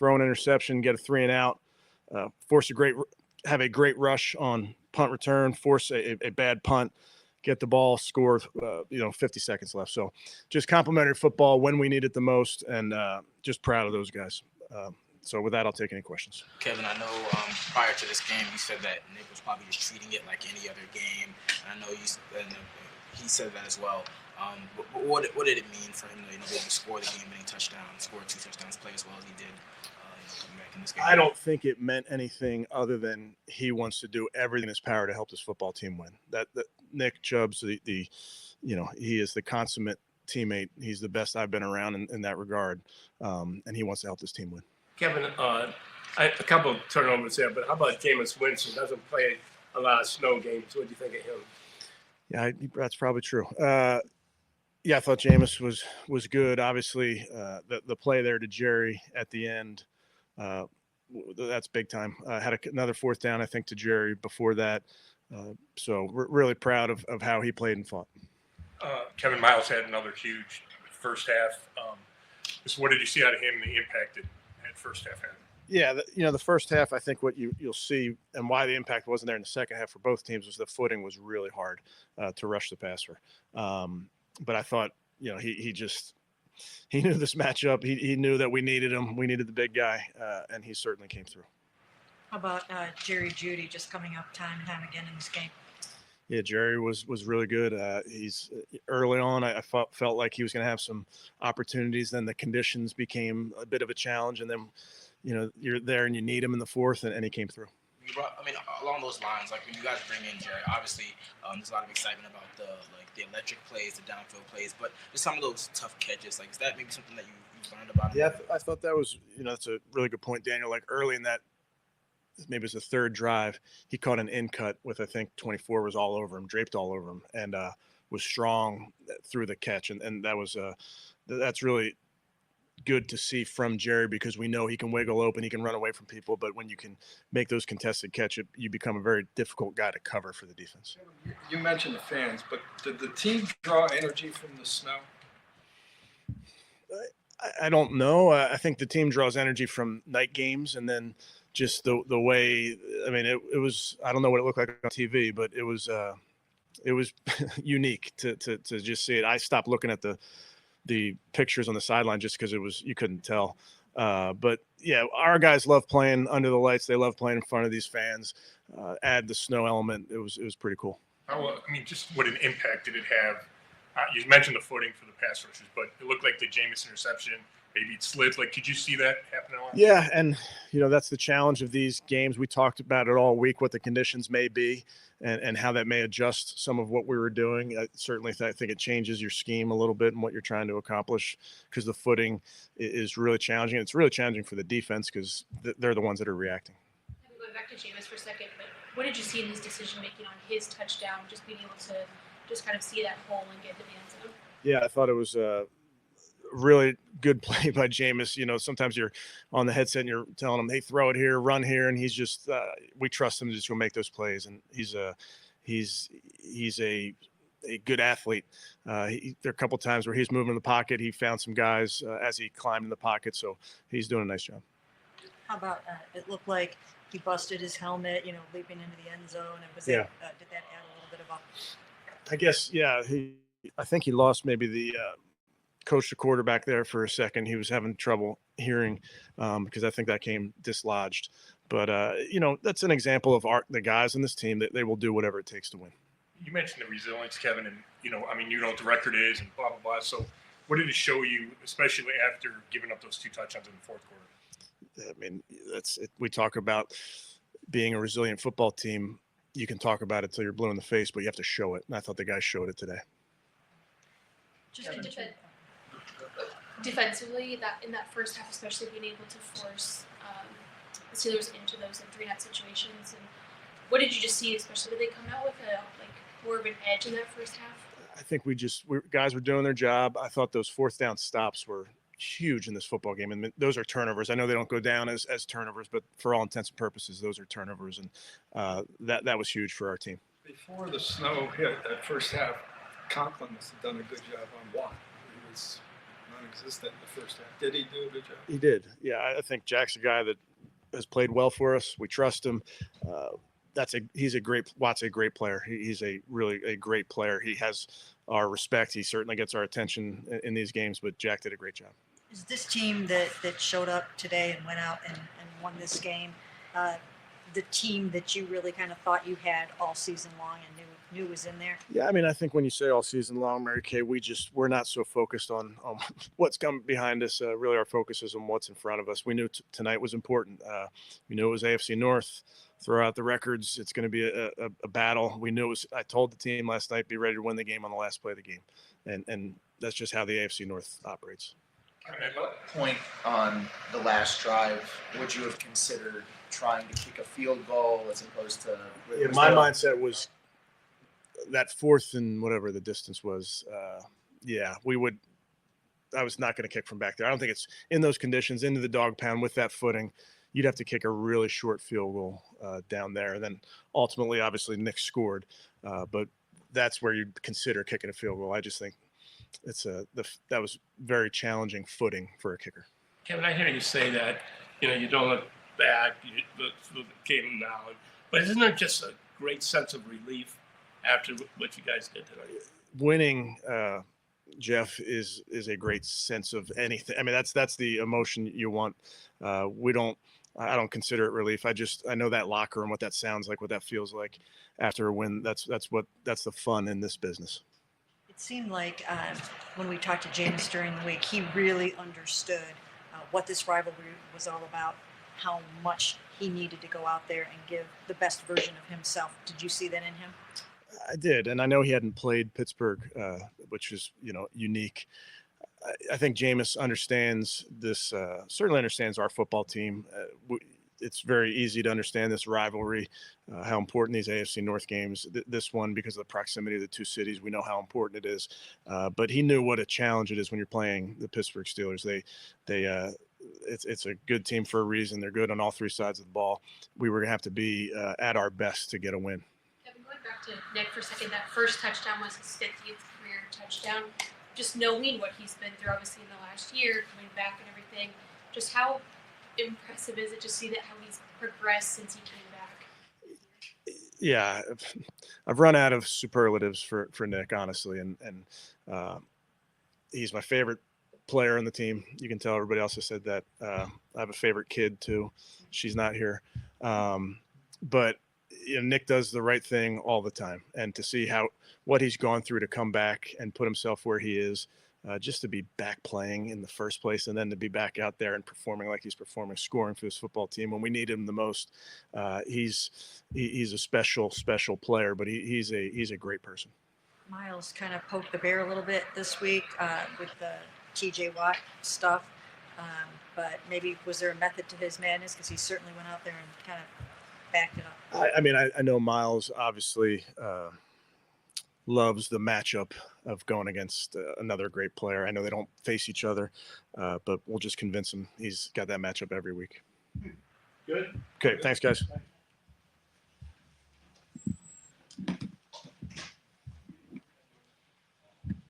throw an interception, get a 3 and out, have a great rush on punt return, force a bad punt, get the ball, score, 50 seconds left. So just complimentary football when we need it the most, and just proud of those guys. So with that, I'll take any questions. Kevin, I know prior to this game, you said that Nick was probably just treating it like any other game. And I know he said that as well. But what did it mean for him to be able to score the game-winning touchdown, score 2 touchdowns, play as well as he did coming back in this game? I don't think it meant anything other than he wants to do everything in his power to help this football team win. That Nick Chubb's he is the consummate teammate. He's the best I've been around in that regard, and he wants to help this team win. Kevin, a couple of turnovers there, but how about Jameis Winston? Doesn't play a lot of snow games. What do you think of him? Yeah, that's probably true. Yeah, I thought Jameis was good. Obviously, the play there to Jerry at the end, that's big time. Had another 4th down, I think, to Jerry before that. So we're really proud of how he played and fought. Kevin, Miles had another huge first half. So what did you see out of him, the impact that first half had? Yeah, the first half, I think what you'll see and why the impact wasn't there in the second half for both teams was the footing was really hard to rush the passer. But I thought, he knew this matchup. He knew that we needed him. We needed the big guy, and he certainly came through. How about Jerry Jeudy just coming up time and time again in this game? Yeah, Jerry was really good. He's early on. I felt like he was going to have some opportunities. Then the conditions became a bit of a challenge, and then you're there and you need him in the 4th, and he came through. Along those lines, like when you guys bring in Jerry, obviously there's a lot of excitement about the electric plays, the downfield plays, but just some of those tough catches. Like, is that maybe something that you learned about? Yeah, I thought that was that's a really good point, Daniel. Like early in that, maybe it was the 3rd drive, he caught an in cut with, I think 24 was all over him, draped all over him, and was strong through the catch, and that was that's really good to see from Jerry because we know he can wiggle open, he can run away from people, but when you can make those contested catches, you become a very difficult guy to cover for the defense. You mentioned the fans, but did the team draw energy from the snow? I don't know. I think the team draws energy from night games, and then just the way. I mean, it was. I don't know what it looked like on TV, but it was unique to just see it. I stopped looking at the pictures on the sideline just because you couldn't tell. But yeah, our guys love playing under the lights. They love playing in front of these fans. Add the snow element. It was pretty cool. Just what an impact did it have? You mentioned the footing for the pass rushers, but it looked like the Jameis interception, maybe it slid. Like, could you see that happening a lot? Yeah, and that's the challenge of these games. We talked about it all week, what the conditions may be, and how that may adjust some of what we were doing. I think it changes your scheme a little bit and what you're trying to accomplish because the footing is really challenging. It's really challenging for the defense because they're the ones that are reacting. Going back to Jameis for a second, but what did you see in his decision making on his touchdown? Just being able to just kind of see that hole and get to the end zone. Yeah, I thought it was a really good play by Jameis. Sometimes you're on the headset and you're telling him, hey, throw it here, run here. And he's just, we trust him to just go make those plays. And he's a good athlete. There are a couple of times where he's moving in the pocket. He found some guys as he climbed in the pocket. So he's doing a nice job. How about it looked like he busted his helmet, leaping into the end zone. And did that add a little bit of a... I guess, yeah. I think he lost maybe the coach, the quarterback there for a second. He was having trouble hearing because I think that came dislodged. But, that's an example of the guys in this team that they will do whatever it takes to win. You mentioned the resilience, Kevin, and, you know what the record is and blah, blah, blah. So what did it show you, especially after giving up those 2 touchdowns in the 4th quarter? I mean, we talk about being a resilient football team. You can talk about it till you're blue in the face, but you have to show it. And I thought the guys showed it today. Just defensively, that in that first half, especially being able to force the Steelers into those 3-and-out situations. And what did you just see, especially did they come out with more of an edge in that first half? I think guys were doing their job. I thought those 4th down stops were huge in this football game. And those are turnovers. I know they don't go down as turnovers, but for all intents and purposes, those are turnovers. And that was huge for our team. Before the snow hit that first half, Conklin must have done a good job on Watt. He was non-existent in the first half. Did he do a good job? He did. Yeah, I think Jack's a guy that has played well for us. We trust him. He's a great player. He's a great player. He has our respect. He certainly gets our attention in these games, but Jack did a great job. Is this team that showed up today and went out and won this game the team that you really kind of thought you had all season long and knew was in there? Yeah, I mean, I think when you say all season long, Mary Kay, we're not so focused on what's coming behind us. Really, our focus is on what's in front of us. We knew tonight was important. We knew it was AFC North. Throw out the records. It's going to be a battle. We knew it was. I told the team last night, be ready to win the game on the last play of the game, and that's just how the AFC North operates. At what point on the last drive would you have considered trying to kick a field goal as opposed to? Yeah, my mindset was that fourth and whatever the distance was. We would. I was not going to kick from back there. I don't think it's in those conditions into the dog pound with that footing. You'd have to kick a really short field goal down there. And then ultimately, obviously, Nick scored, but that's where you'd consider kicking a field goal. I just think that was very challenging footing for a kicker. Kevin, I hear you say that, you don't look back, you look through the game now, but isn't there just a great sense of relief after what you guys did tonight? Winning, Jeff, is a great sense of anything. I mean, that's the emotion you want. I don't consider it relief. I know that locker room, what that sounds like, what that feels like after a win. That's the fun in this business. It seemed like when we talked to Jameis during the week, he really understood what this rivalry was all about, how much he needed to go out there and give the best version of himself. Did you see that in him? I did, and I know he hadn't played Pittsburgh, which is unique. I think Jameis understands this. Certainly understands our football team. It's very easy to understand this rivalry, how important these AFC North games. This one, because of the proximity of the two cities, we know how important it is. But he knew what a challenge it is when you're playing the Pittsburgh Steelers. It's a good team for a reason. They're good on all three sides of the ball. We were gonna have to be at our best to get a win. Kevin, going back to Nick for a second, that first touchdown was his 50th career touchdown. Just knowing what he's been through, obviously, in the last year, coming back and everything, just how impressive is it to see that how he's progressed since he came back? Yeah, I've run out of superlatives for Nick, honestly, and he's my favorite player on the team. You can tell everybody else has said that. I have a favorite kid too. She's not here, but Nick does the right thing all the time, and to see what he's gone through to come back and put himself where he is, just to be back playing in the first place, and then to be back out there and performing like he's performing, scoring for his football team when we need him the most. He's a special player, but he's a great person. Miles kind of poked the bear a little bit this week with the TJ Watt stuff, but maybe was there a method to his madness, because he certainly went out there and kind of backed it up? I know Miles obviously loves the matchup of going against another great player. I know they don't face each other, but we'll just convince him he's got that matchup every week. Good. Okay, thanks, guys.